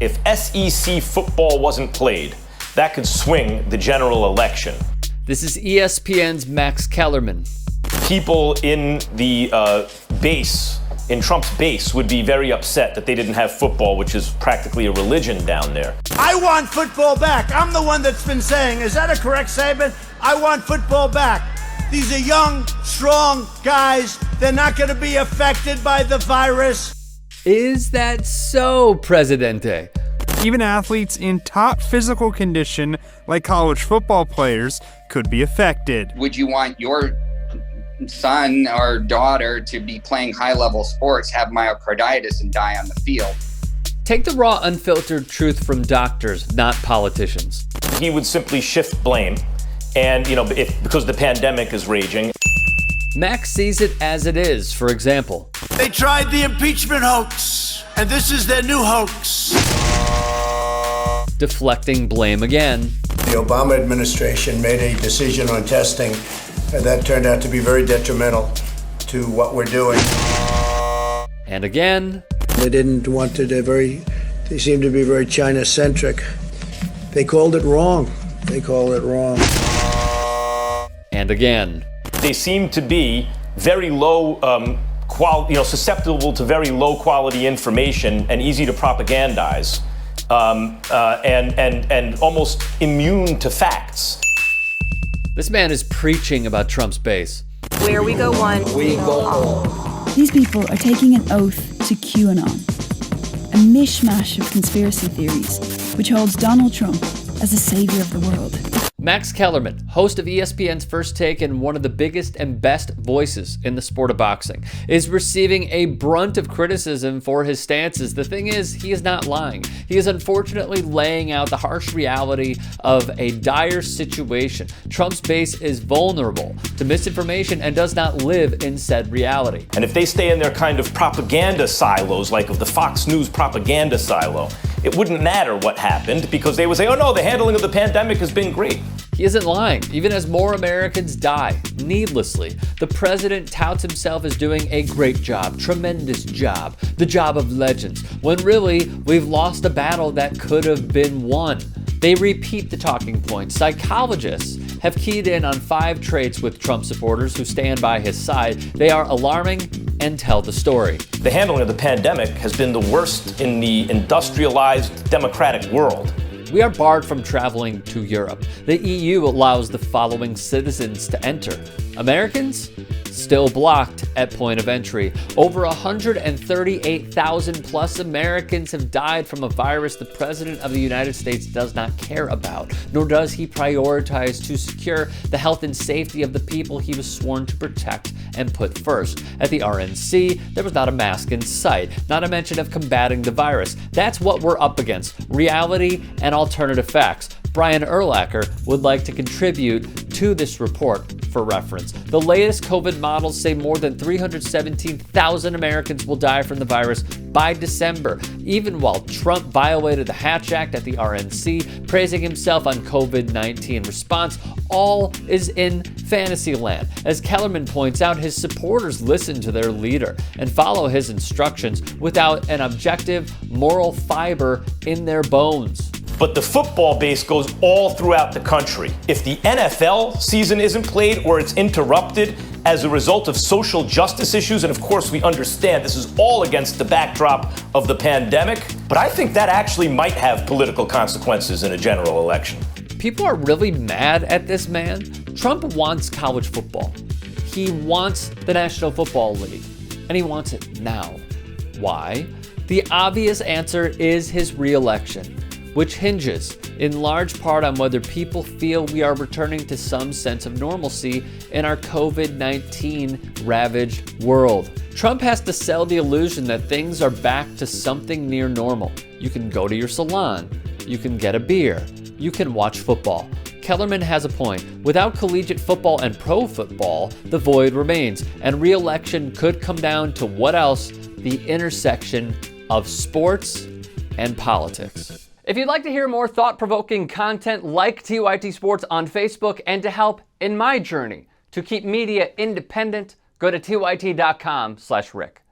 If SEC football wasn't played, that could swing the general election. This is ESPN's Max Kellerman. People in the in Trump's base would be very upset that they didn't have football, which is practically a religion down there. I want football back. I'm the one that's been saying, is that a correct statement? I want football back. These are young, strong guys. They're not going to be affected by the virus. Is that so, Presidente? Even athletes in top physical condition, like college football players, could be affected. Would you want your son or daughter to be playing high-level sports, have myocarditis, and die on the field? Take the raw, unfiltered truth from doctors, not politicians. He would simply shift blame, and because the pandemic is raging. Max sees it as it is. For example, they tried the impeachment hoax, and this is their new hoax. Deflecting blame again. The Obama administration made a decision on testing that turned out to be very detrimental to what we're doing. And again. They didn't want to, they seemed to be very China-centric. They called it wrong. They called it wrong. And again. They seem to be very low susceptible to very low quality information and easy to propagandize, and almost immune to facts. This man is preaching about Trump's base. Where we go one, we go all. These people are taking an oath to QAnon, a mishmash of conspiracy theories, which holds Donald Trump as the savior of the world. Max Kellerman, host of ESPN's First Take and one of the biggest and best voices in the sport of boxing, is receiving a brunt of criticism for his stances. The thing is, he is not lying. He is unfortunately laying out the harsh reality of a dire situation. Trump's base is vulnerable to misinformation and does not live in said reality. And if they stay in their kind of propaganda silos, like of the Fox News propaganda silo, it wouldn't matter what happened because they would say, oh no, the handling of the pandemic has been great. He isn't lying. Even as more Americans die needlessly, the president touts himself as doing a great job, tremendous job, the job of legends, when really we've lost a battle that could have been won. They repeat the talking points. Psychologists have keyed in on 5 traits with Trump supporters who stand by his side. They are alarming and tell the story. The handling of the pandemic has been the worst in the industrialized democratic world. We are barred from traveling to Europe. The EU allows the following citizens to enter. Americans? Still blocked at point of entry. Over 138,000 plus Americans have died from a virus the President of the United States does not care about, nor does he prioritize to secure the health and safety of the people he was sworn to protect and put first. At the RNC, there was not a mask in sight, not a mention of combating the virus. That's what we're up against, reality and alternative facts. Brian Urlacher would like to contribute to this report for reference. The latest COVID models say more than 317,000 Americans will die from the virus by December, even while Trump violated the Hatch Act at the RNC, praising himself on COVID-19 response. All is in fantasy land. As Kellerman points out, his supporters listen to their leader and follow his instructions without an objective moral fiber in their bones. But the football base goes all throughout the country. If the NFL season isn't played or it's interrupted as a result of social justice issues, and of course we understand this is all against the backdrop of the pandemic, but I think that actually might have political consequences in a general election. People are really mad at this man. Trump wants college football. He wants the National Football League, and he wants it now. Why? The obvious answer is his re-election, which hinges in large part on whether people feel we are returning to some sense of normalcy in our COVID-19 ravaged world. Trump has to sell the illusion that things are back to something near normal. You can go to your salon, you can get a beer, you can watch football. Kellerman has a point. Without collegiate football and pro football, the void remains, and re-election could come down to what else? The intersection of sports and politics. If you'd like to hear more thought-provoking content like TYT Sports on Facebook and to help in my journey to keep media independent, go to tyt.com/Rick.